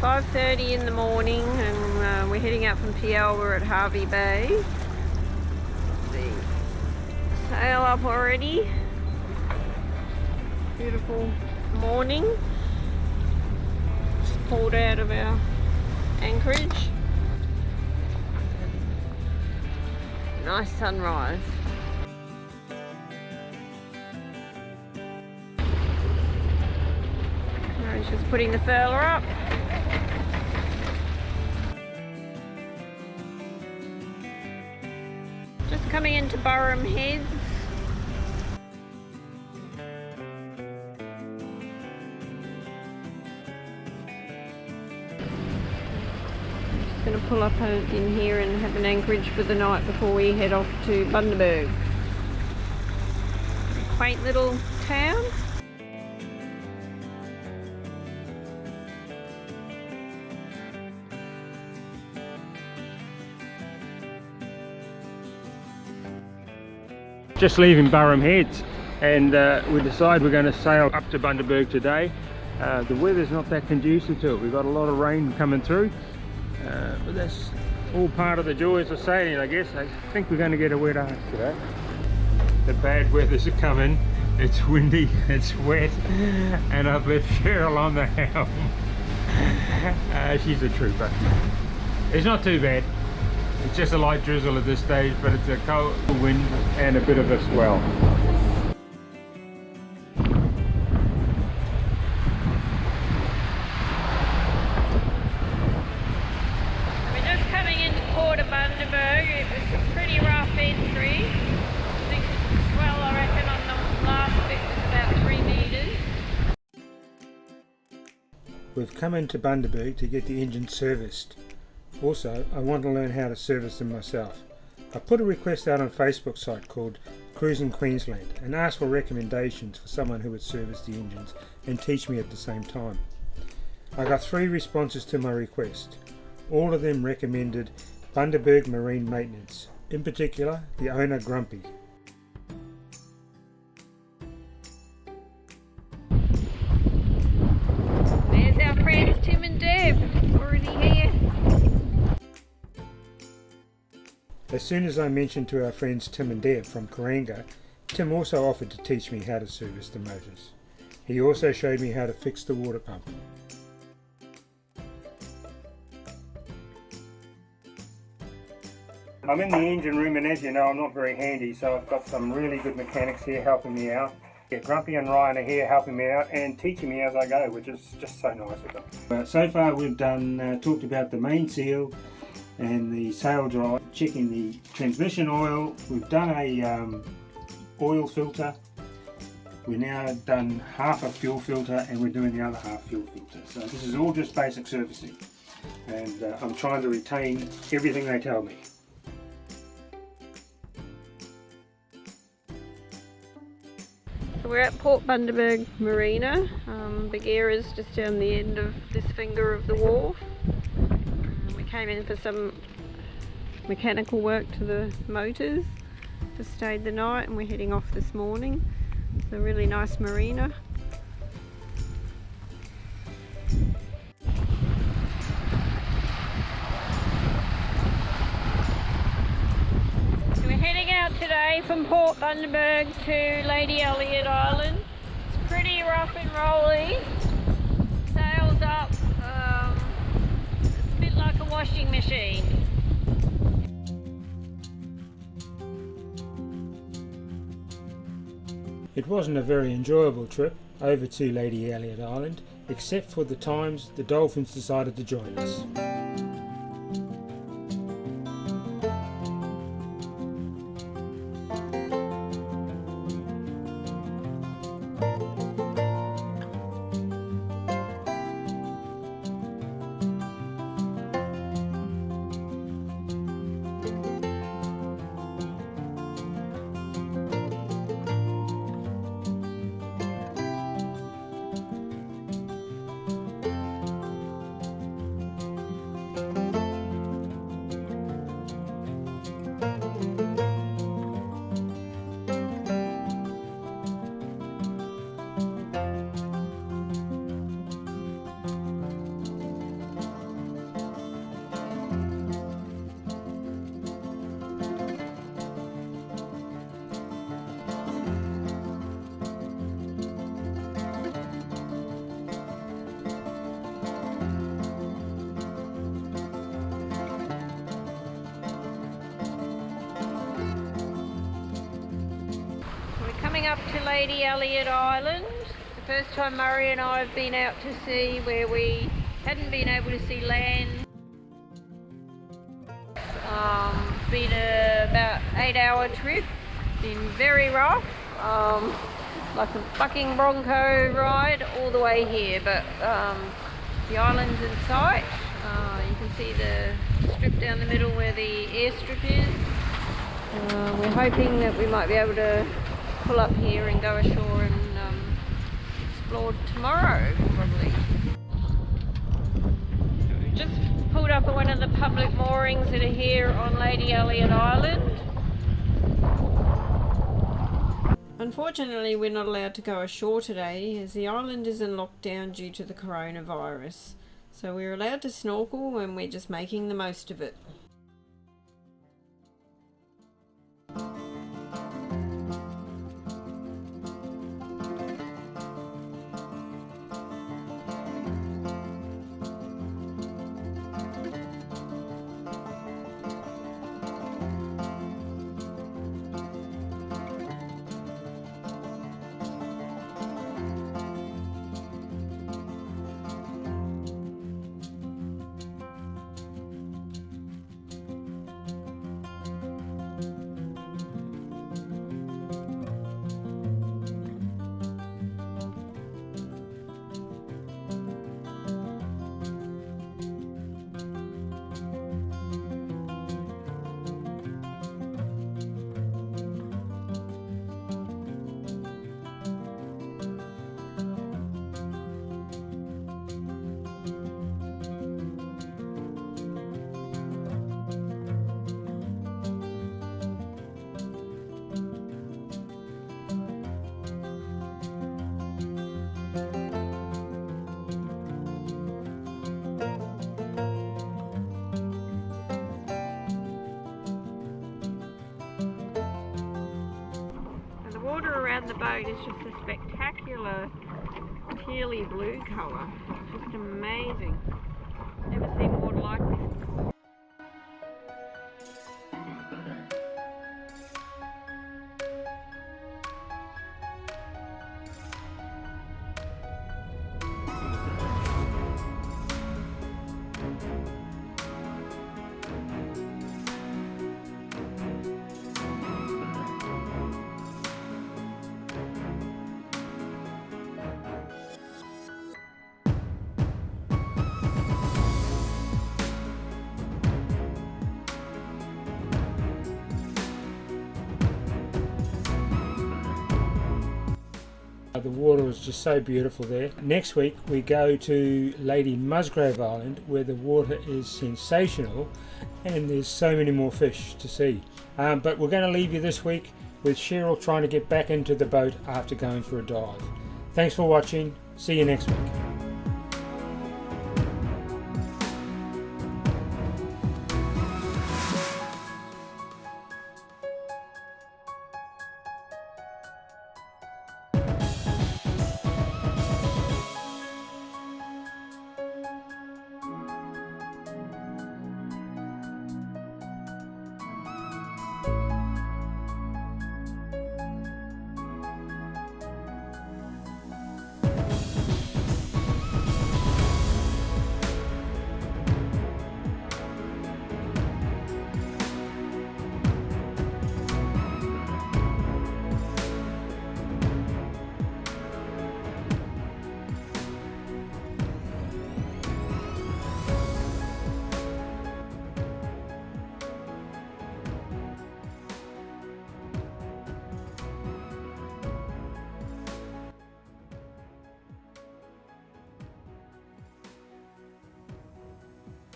5:30 in the morning, and we're heading out from PL. We're at Harvey Bay. The sail up already. Beautiful morning. Just pulled out of our anchorage. Nice sunrise. Just putting the furler up. Just coming into Burrum Heads. Just going to pull up in here and have an anchorage for the night before we head off to Bundaberg. Quaint little town. Just leaving Burrum Heads, and we decide we're going to sail up to Bundaberg today. The weather's not that conducive to it. We've got a lot of rain coming through, but that's all part of the joys of sailing, I guess. I think we're going to get a wet arse today. The bad weather's coming. It's windy, it's wet, and I've left Sheryl on the helm. She's a trooper. It's not too bad. It's just a light drizzle at this stage, but it's a cold wind and a bit of a swell. We're just coming into Port of Bundaberg. It was a pretty rough entry. I think the swell, I reckon, on the last bit was about 3 metres. We've come into Bundaberg to get the engine serviced. Also, I want to learn how to service them myself. I put a request out on a Facebook site called Cruising Queensland and asked for recommendations for someone who would service the engines and teach me at the same time. I got 3 responses to my request. All of them recommended Bundaberg Marine Maintenance, in particular the owner Grumpy. There's our friends Tim and Deb, already here. As soon as I mentioned to our friends Tim and Deb from Karanga, Tim also offered to teach me how to service the motors. He also showed me how to fix the water pump. I'm in the engine room, and as you know, I'm not very handy, so I've got some really good mechanics here helping me out. Yeah, Grumpy and Ryan are here helping me out and teaching me as I go, which is just so nice of them. So far we've talked about the main seal and the sail drive, checking the transmission oil. We've done a oil filter. We've now done half a fuel filter, and we're doing the other half fuel filter. So this is all just basic servicing, and I'm trying to retain everything they tell me. So we're at Port Bundaberg Marina. Bagheera's just down the end of this finger of the wharf. We came in for some mechanical work to the motors. Just stayed the night, and we're heading off this morning. It's a really nice marina. So we're heading out today from Port Bundaberg to Lady Elliot Island. It's pretty rough and rolly. Sails up. It's a bit like a washing machine. It wasn't a very enjoyable trip over to Lady Elliot Island, except for the times the Dolphins decided to join us. up to Lady Elliot Island. It's the first time Murray and I have been out to sea where we hadn't been able to see land. It's been about 8-hour trip, been very rough, like a fucking bronco ride all the way here, but the island's in sight. You can see the strip down the middle where the airstrip is. We're hoping that we might be able to pull up here and go ashore and explore tomorrow, probably. We just pulled up at one of the public moorings that are here on Lady Elliot Island. Unfortunately, we're not allowed to go ashore today as the island is in lockdown due to the coronavirus. So we're allowed to snorkel and we're just making the most of it. The boat is just a spectacular tealy blue colour. It's just amazing. Never seen water like this before. The water was just so beautiful there. Next week we go to Lady Musgrave Island where the water is sensational and there's so many more fish to see. But we're going to leave you this week with Sheryl trying to get back into the boat after going for a dive. Thanks for watching. See you next week.